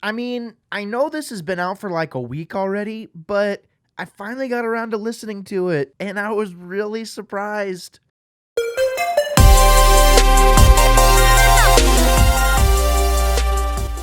I mean, I know this has been out for like a week already, but I finally got around to listening to it, and I was really surprised.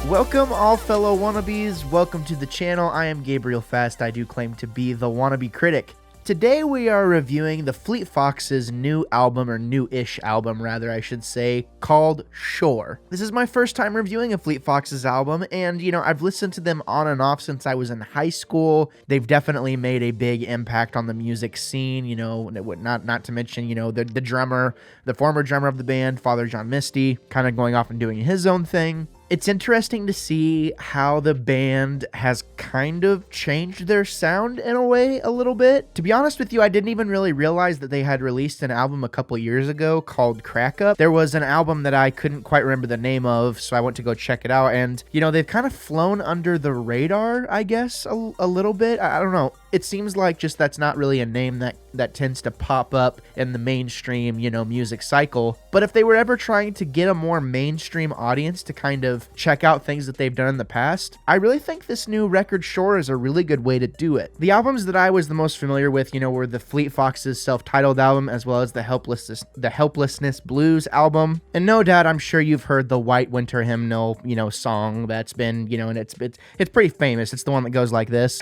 Welcome, all fellow wannabes. Welcome to the channel. I am Gabriel Fast. I do claim to be the wannabe critic. Today we are reviewing the Fleet Foxes' new album, or new-ish album rather, I should say, called Shore. This is my first time reviewing a Fleet Foxes album, and I've listened to them on and off since I was in high school. They've definitely made a big impact on the music scene, not to mention, the drummer, the former drummer of the band, Father John Misty, kind of going off and doing his own thing. It's interesting to see how the band has kind of changed their sound in a way a little bit. To be honest with you, I didn't even really realize that they had released an album a couple years ago called Crack Up. There was an album that I couldn't quite remember the name of, so I went to go check it out, and they've kind of flown under the radar, I guess, a little bit. I don't know. It seems like just that's not really a name that tends to pop up in the mainstream, music cycle. But if they were ever trying to get a more mainstream audience to kind of check out things that they've done in the past, I really think this new record Shore is a really good way to do it. The albums that I was the most familiar with, were the Fleet Foxes self-titled album, as well as the Helplessness Blues album. And no doubt, I'm sure you've heard the White Winter Hymnal, song that's been, and it's pretty famous. It's the one that goes like this.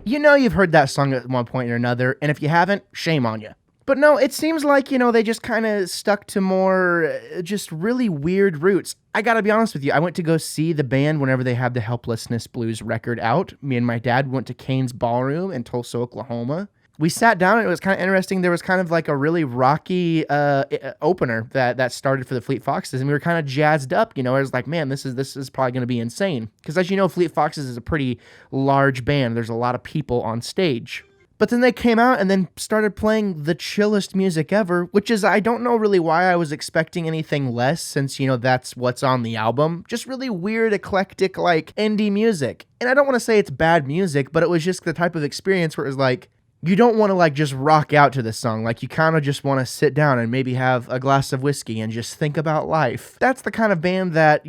You've heard that song at one point or another, and if you haven't, shame on you. But no, it seems like, they just kind of stuck to more just really weird roots. I gotta be honest with you, I went to go see the band whenever they had the Helplessness Blues record out. Me and my dad went to Kane's Ballroom in Tulsa, Oklahoma. We sat down and it was kind of interesting. There was kind of like a really rocky opener that started for the Fleet Foxes, and we were kind of jazzed up. It was like, man, this is probably going to be insane. Because as you know, Fleet Foxes is a pretty large band. There's a lot of people on stage. But then they came out and then started playing the chillest music ever, which is, I don't know really why I was expecting anything less, since, that's what's on the album. Just really weird, eclectic, like, indie music. And I don't want to say it's bad music, but it was just the type of experience where it was like, you don't want to like just rock out to this song. Like, you kind of just want to sit down and maybe have a glass of whiskey and just think about life. That's the kind of band that,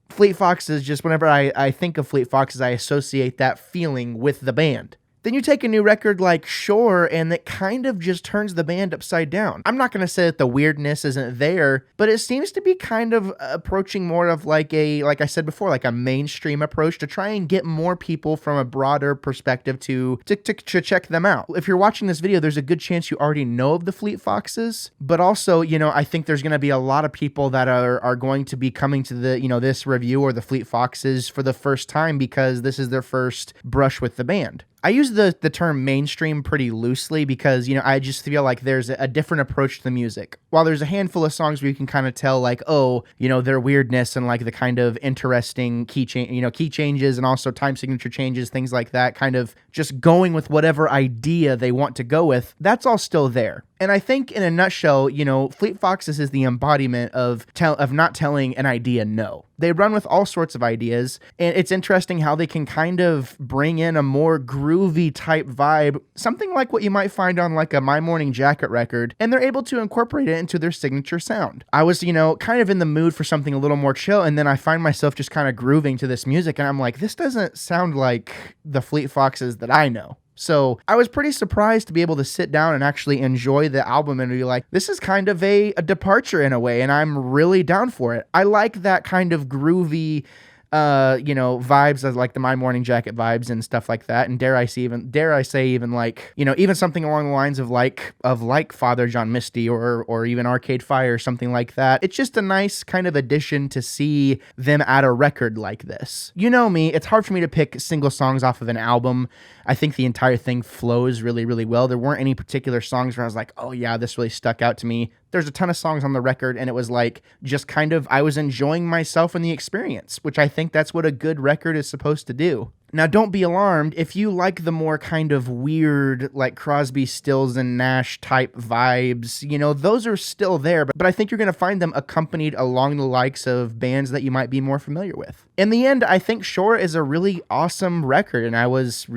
Fleet Foxes, just whenever I think of Fleet Foxes, I associate that feeling with the band. Then you take a new record like Shore, and it kind of just turns the band upside down. I'm not going to say that the weirdness isn't there, but it seems to be kind of approaching more of like I said before, like a mainstream approach to try and get more people from a broader perspective to check them out. If you're watching this video, there's a good chance you already know of the Fleet Foxes, but also, I think there's going to be a lot of people that are going to be coming to the, this review or the Fleet Foxes for the first time because this is their first brush with the band. I use the term mainstream pretty loosely because, I just feel like there's a different approach to the music. While there's a handful of songs where you can kind of tell like, oh, their weirdness and like the kind of interesting key changes and also time signature changes, things like that, kind of just going with whatever idea they want to go with, that's all still there. And I think in a nutshell, Fleet Foxes is the embodiment of not telling an idea no. They run with all sorts of ideas, and it's interesting how they can kind of bring in a more groovy type vibe, something like what you might find on like a My Morning Jacket record, and they're able to incorporate it into their signature sound. I was, kind of in the mood for something a little more chill, and then I find myself just kind of grooving to this music, and I'm like, this doesn't sound like the Fleet Foxes that I know. So I was pretty surprised to be able to sit down and actually enjoy the album and be like, this is kind of a departure in a way, and I'm really down for it. I like that kind of groovy, vibes as like the My Morning Jacket vibes and stuff like that. And dare I say even like, even something along the lines of like Father John Misty or even Arcade Fire or something like that. It's just a nice kind of addition to see them add a record like this. You know me, it's hard for me to pick single songs off of an album. I think the entire thing flows really, really well. There weren't any particular songs where I was like, oh yeah, this really stuck out to me. There's a ton of songs on the record, and it was like just kind of, I was enjoying myself in the experience, which I think that's what a good record is supposed to do. Now, don't be alarmed if you like the more kind of weird, like Crosby, Stills, and Nash type vibes. You know, those are still there, but I think you're going to find them accompanied along the likes of bands that you might be more familiar with. In the end, I think Shore is a really awesome record, and I was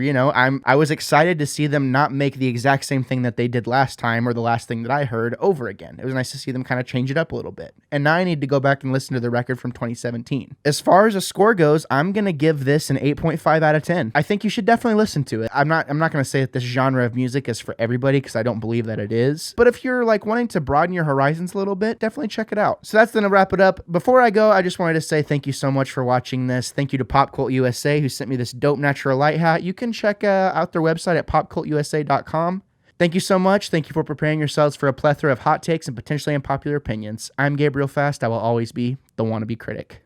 excited to see them not make the exact same thing that they did last time, or the last thing that I heard, over again. It was nice to see them kind of change it up a little bit. And now I need to go back and listen to the record from 2017. As far as a score goes, I'm going to give this an 8.5 out of 10. I think you should definitely listen to it. I'm not going to say that this genre of music is for everybody, because I don't believe that it is. But if you're like wanting to broaden your horizons a little bit, definitely check it out. So that's going to wrap it up. Before I go, I just wanted to say thank you so much for watching this. Thank you to Pop Cult USA, who sent me this dope Natural Light hat. You can check out their website at popcultusa.com. Thank you so much. Thank you for preparing yourselves for a plethora of hot takes and potentially unpopular opinions. I'm Gabriel Fast. I will always be the wannabe critic.